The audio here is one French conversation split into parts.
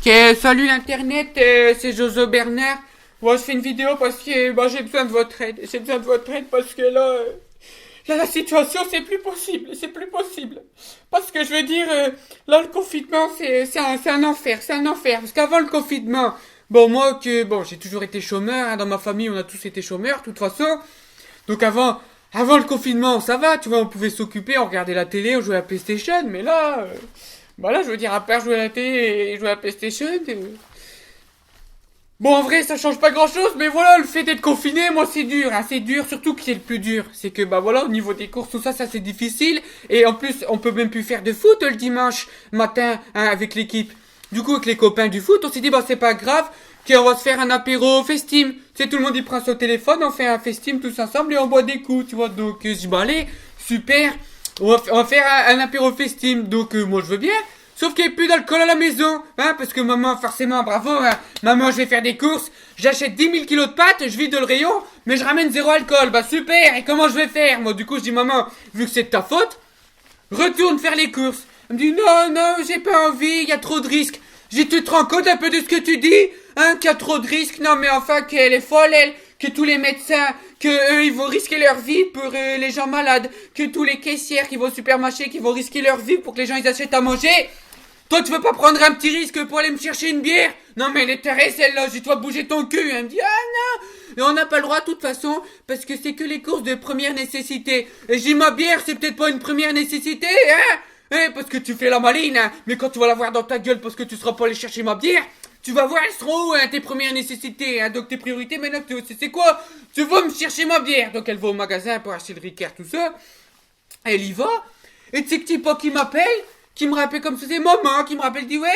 Ok, salut l'internet, c'est Jojo Bernard. Moi, je fais une vidéo parce que j'ai besoin de votre aide. J'ai besoin de votre aide parce que là la situation, c'est plus possible. C'est plus possible. Parce que je veux dire, là, le confinement, c'est un enfer. C'est un enfer. Parce qu'avant le confinement, j'ai toujours été chômeur. Hein, dans ma famille, on a tous été chômeurs, de toute façon. Donc avant le confinement, ça va, tu vois, on pouvait s'occuper, on regardait la télé, on jouait à la PlayStation. Mais là, je veux dire, à part jouer à la télé et jouer à la PlayStation. Bon, en vrai, ça change pas grand chose, mais voilà, le fait d'être confiné, moi, c'est dur, hein, c'est dur, surtout que c'est le plus dur. C'est que, au niveau des courses, tout ça, ça c'est difficile. Et en plus, on peut même plus faire de foot le dimanche matin, hein, avec l'équipe. Du coup, avec les copains du foot, on s'est dit, c'est pas grave, qu'on va se faire un apéro festime. Tu sais, tout le monde y prend son téléphone, on fait un festime tous ensemble et on boit des coups, tu vois. Donc, je dis, allez, super, on va faire un apéro festime. Donc, moi, je veux bien. Sauf qu'il n'y a plus d'alcool à la maison, hein, parce que maman, forcément, bravo, hein, maman, je vais faire des courses, j'achète 10 000 kilos de pâtes, je vide le rayon, mais je ramène zéro alcool, super, et comment je vais faire? Moi, du coup, je dis, maman, vu que c'est de ta faute, retourne faire les courses. Elle me dit, non, j'ai pas envie, il y a trop de risques. J'ai tu te rends compte un peu de ce que tu dis, hein, qu'il y a trop de risques? Non, mais enfin, qu'elle est folle, elle, que tous les médecins, que eux, ils vont risquer leur vie pour les gens malades, que tous les caissières qui vont au supermarché, qui vont risquer leur vie pour que les gens, ils achètent à manger. Toi, tu veux pas prendre un petit risque pour aller me chercher une bière? Non, mais elle est tarée, celle-là, j'ai toi bouger ton cul. Elle me dit, ah non! Et on n'a pas le droit, de toute façon, parce que c'est que les courses de première nécessité. Et je dis, ma bière, c'est peut-être pas une première nécessité, hein? Parce que tu fais la maline, hein? Mais quand tu vas la voir dans ta gueule parce que tu seras pas allé chercher ma bière, tu vas voir, elles seront où, hein, tes premières nécessités, hein? Donc tes priorités, maintenant, c'est quoi? Tu vas me chercher ma bière. Donc elle va au magasin pour acheter le Ricard, tout ça. Elle y va. Et tu sais que t'es pas qui m'appelle? Qui me rappelle comme c'était maman, qui me rappelle, dit ouais,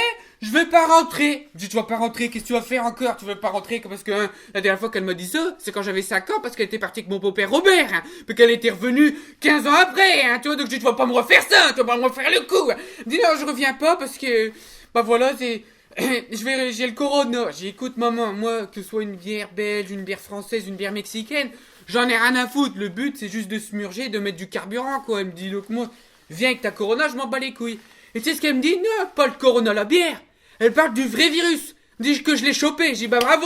je vais pas rentrer. Je dis, tu vas pas rentrer, qu'est-ce que tu vas faire encore? Tu veux pas rentrer parce que la dernière fois qu'elle m'a dit ça, c'est quand j'avais 5 ans parce qu'elle était partie avec mon beau-père Robert, hein, puis qu'elle était revenue 15 ans après, hein, tu vois, donc je dis, tu vas pas me refaire ça, tu vas pas me refaire le coup. Elle dit non, je reviens pas parce que, c'est, j'ai le corona. J'ai écoute maman, moi, que ce soit une bière belge, une bière française, une bière mexicaine, j'en ai rien à foutre. Le but, c'est juste de se murger, de mettre du carburant, quoi. Elle me dit, donc moi, viens avec ta corona, je m'en bats les couilles. Et tu sais ce qu'elle me dit? Non, pas le corona, la bière. Elle parle du vrai virus. Dit que je l'ai chopé. J'ai dit, bravo.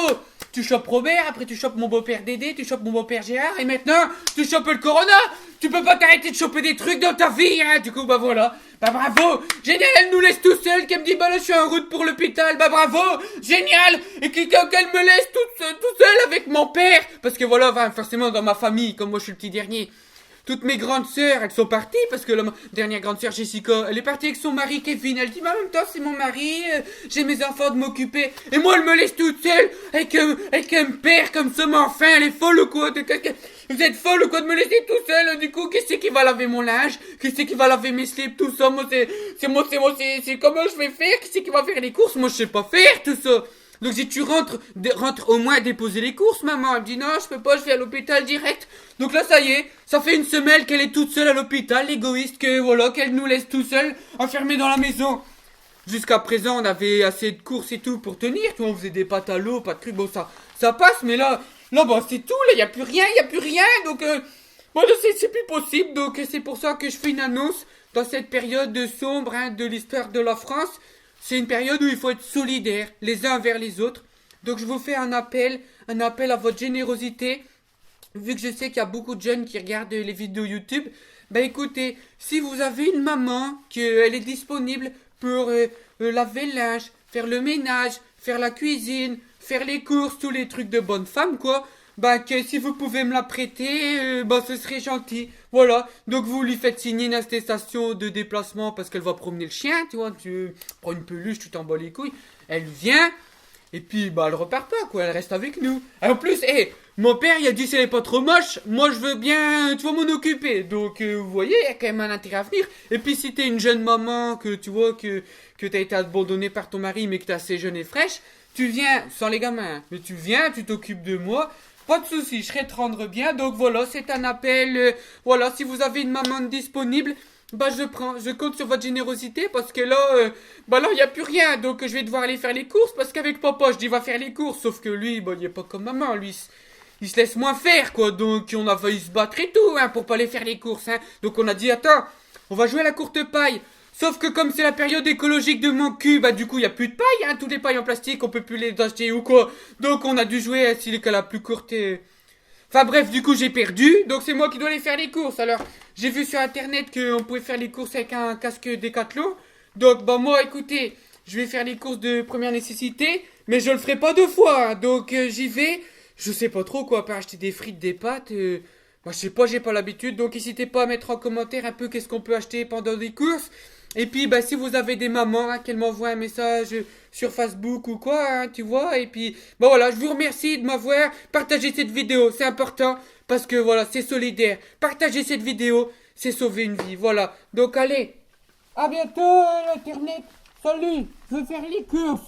Tu chopes Robert, après tu chopes mon beau-père Dédé, tu chopes mon beau-père Gérard, et maintenant, tu chopes le corona. Tu peux pas t'arrêter de choper des trucs dans ta vie, hein. Du coup, voilà. Bravo. Génial, elle nous laisse tout seul, qu'elle me dit, là, je suis en route pour l'hôpital. Bravo. Génial. Et qu'elle me laisse tout seul avec mon père. Parce que forcément, dans ma famille, comme moi, je suis le petit dernier, toutes mes grandes sœurs, elles sont parties parce que la dernière grande sœur Jessica, elle est partie avec son mari Kevin. Elle dit, mais en même temps, c'est mon mari, j'ai mes enfants de m'occuper. Et moi, elle me laisse toute seule avec un père comme ça, mais enfin, elle est folle ou quoi? Vous êtes folle ou quoi de me laisser tout seul? Du coup, qu'est-ce qui va laver mon linge? Qu'est-ce qui va laver mes slips? Tout ça, moi, c'est comment je vais faire? Qu'est-ce qui va faire les courses? Moi, je sais pas faire tout ça. Donc si tu rentres au moins déposer les courses, maman. Elle me dit non, je peux pas, je vais à l'hôpital direct. Donc là, ça y est, ça fait une semaine qu'elle est toute seule à l'hôpital, l'égoïste, qu'elle nous laisse tout seul, enfermés dans la maison. Jusqu'à présent, on avait assez de courses et tout pour tenir. Tu vois, on faisait des pâtes à l'eau, pas de trucs. Bon, ça passe, mais là, c'est tout. Là, y a plus rien. Donc, c'est plus possible. Donc, c'est pour ça que je fais une annonce dans cette période sombre, hein, de l'histoire de la France. C'est une période où il faut être solidaire, les uns vers les autres. Donc je vous fais un appel à votre générosité. Vu que je sais qu'il y a beaucoup de jeunes qui regardent les vidéos YouTube, écoutez, si vous avez une maman, qu'elle est disponible pour laver le linge, faire le ménage, faire la cuisine, faire les courses, tous les trucs de bonne femme, quoi, que si vous pouvez me la prêter, ce serait gentil. Voilà, donc vous lui faites signer une attestation de déplacement parce qu'elle va promener le chien, tu vois, tu prends une peluche, tu t'en bats les couilles, elle vient, et puis elle repart pas, quoi, elle reste avec nous. Et en plus, mon père il a dit si elle est pas trop moche, moi je veux bien, tu vois, m'en occuper. Donc vous voyez, il y a quand même un intérêt à venir. Et puis si t'es une jeune maman, que tu vois que t'as été abandonnée par ton mari mais que t'es assez jeune et fraîche, tu viens, sans les gamins, mais tu viens, tu t'occupes de moi. Pas de soucis, je serai te rendre bien. Donc voilà, c'est un appel. Voilà, si vous avez une maman disponible, je compte sur votre générosité parce que là, il n'y a plus rien. Donc je vais devoir aller faire les courses parce qu'avec papa, je dis va faire les courses. Sauf que lui, il est pas comme maman. Lui, il se laisse moins faire, quoi. Donc on a failli se battre et tout, hein, pour pas aller faire les courses, hein. Donc on a dit, attends, on va jouer à la courte paille. Sauf que comme c'est la période écologique de mon cul, bah du coup il y a plus de paille, hein, toutes les pailles en plastique, on peut plus les acheter ou quoi. Donc on a dû jouer à celui qui a la plus courte. Enfin bref, du coup j'ai perdu, donc c'est moi qui dois aller faire les courses. Alors j'ai vu sur internet qu'on pouvait faire les courses avec un casque Décathlon. Donc bah moi écoutez, je vais faire les courses de première nécessité, mais je le ferai pas deux fois. Hein. Donc j'y vais, je sais pas trop quoi, pas acheter des frites, des pâtes. Bah je sais pas, j'ai pas l'habitude. Donc n'hésitez pas à mettre en commentaire un peu qu'est-ce qu'on peut acheter pendant les courses. Et puis bah si vous avez des mamans, hein, qu'elles m'envoient un message sur Facebook ou quoi, hein, tu vois. Et puis bah voilà, je vous remercie de m'avoir partagé cette vidéo, c'est important parce que voilà, c'est solidaire. Partagez cette vidéo, c'est sauver une vie, voilà. Donc allez, à bientôt l'internet. Salut, je vais faire les courses.